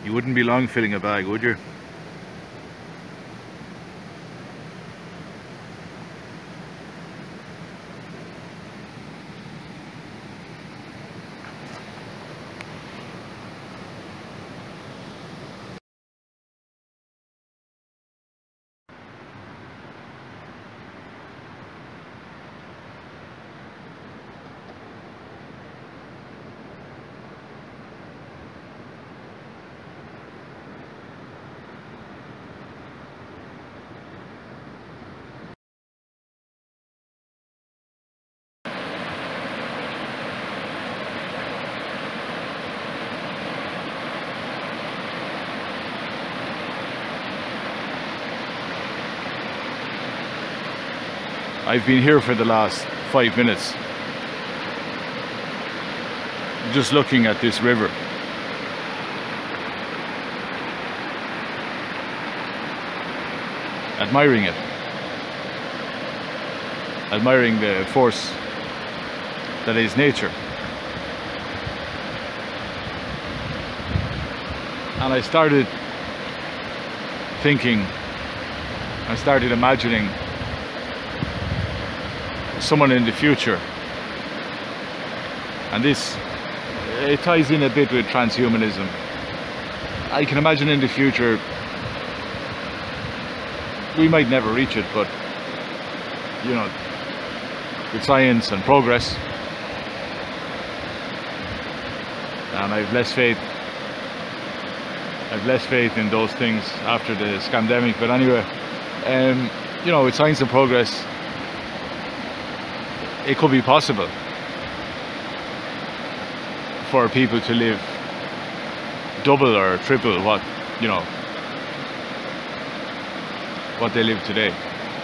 You wouldn't be long filling a bag, would you? I've been here for the last 5 minutes, just looking at this river. Admiring it. Admiring the force that is nature. And I started thinking, I started imagining someone in the future, and this, it ties in a bit with transhumanism. I can imagine in the future we might never reach it, but you know, with science and progress, and I've less faith in those things after the scandemic. But anyway, you know, with science and progress, it could be possible for people to live double or triple what, you know, what they live today.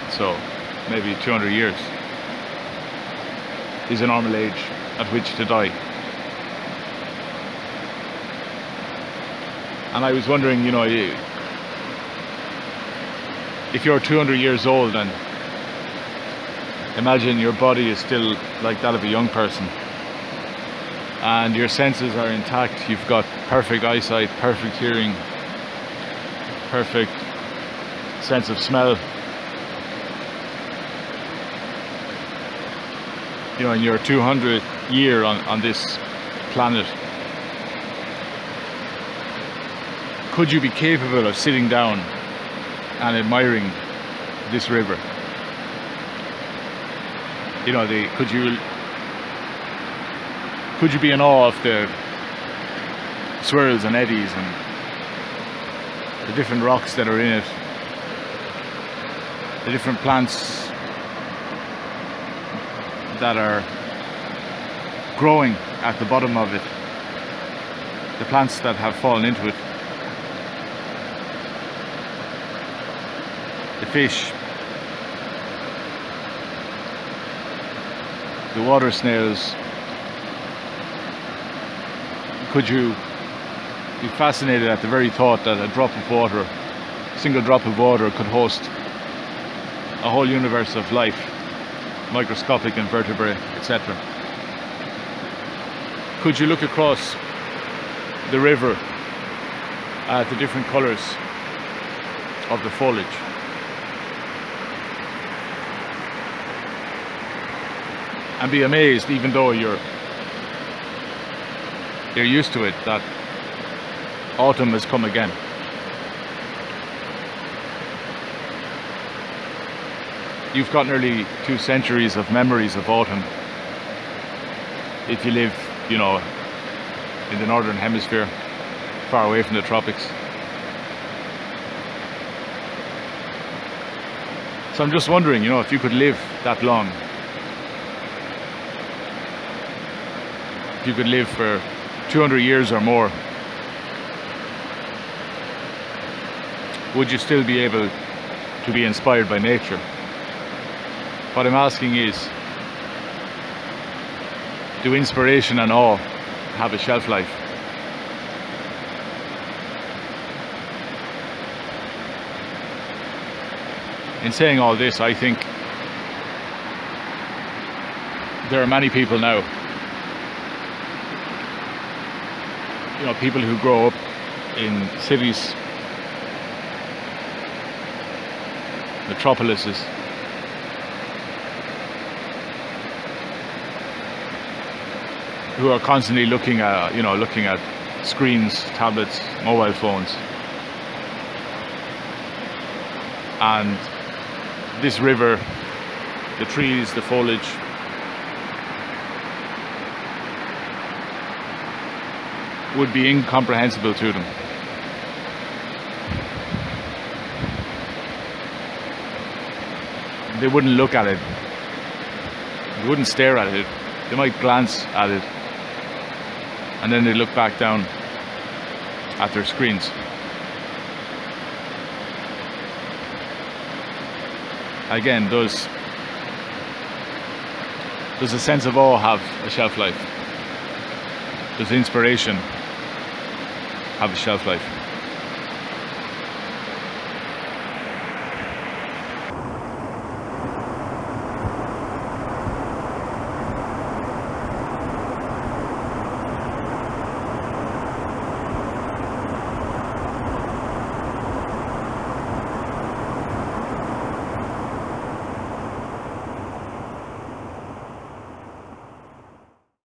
So maybe 200 years is a normal age at which to die. And I was wondering, you know, if you're 200 years old, and imagine your body is still like that of a young person, and your senses are intact. You've got perfect eyesight, perfect hearing, perfect sense of smell. You know, in your 200th year on this planet, could you be capable of sitting down and admiring this river? You know, could you be in awe of the swirls and eddies and the different rocks that are in it, the different plants that are growing at the bottom of it, the plants that have fallen into it, the fish, the water snails? Could you be fascinated at the very thought that a drop of water, a single drop of water, could host a whole universe of life, microscopic invertebrate, etc.? Could you look across the river at the different colours of the foliage? And be amazed, even though you're used to it, that autumn has come again. You've got nearly 2 centuries of memories of autumn if you live, you know, in the northern hemisphere, far away from the tropics. So I'm just wondering, you know, if you could live that long, if you could live for 200 years or more, would you still be able to be inspired by nature? What I'm asking is, do inspiration and awe have a shelf life? In saying all this, I think there are many people now, you know, people who grow up in cities, metropolises, who are constantly looking at screens, tablets, mobile phones. And this river, the trees, the foliage, would be incomprehensible to them. They wouldn't look at it. They wouldn't stare at it. They might glance at it, and then they look back down at their screens. Again, does a sense of awe have a shelf life? Does inspiration have a shelf life?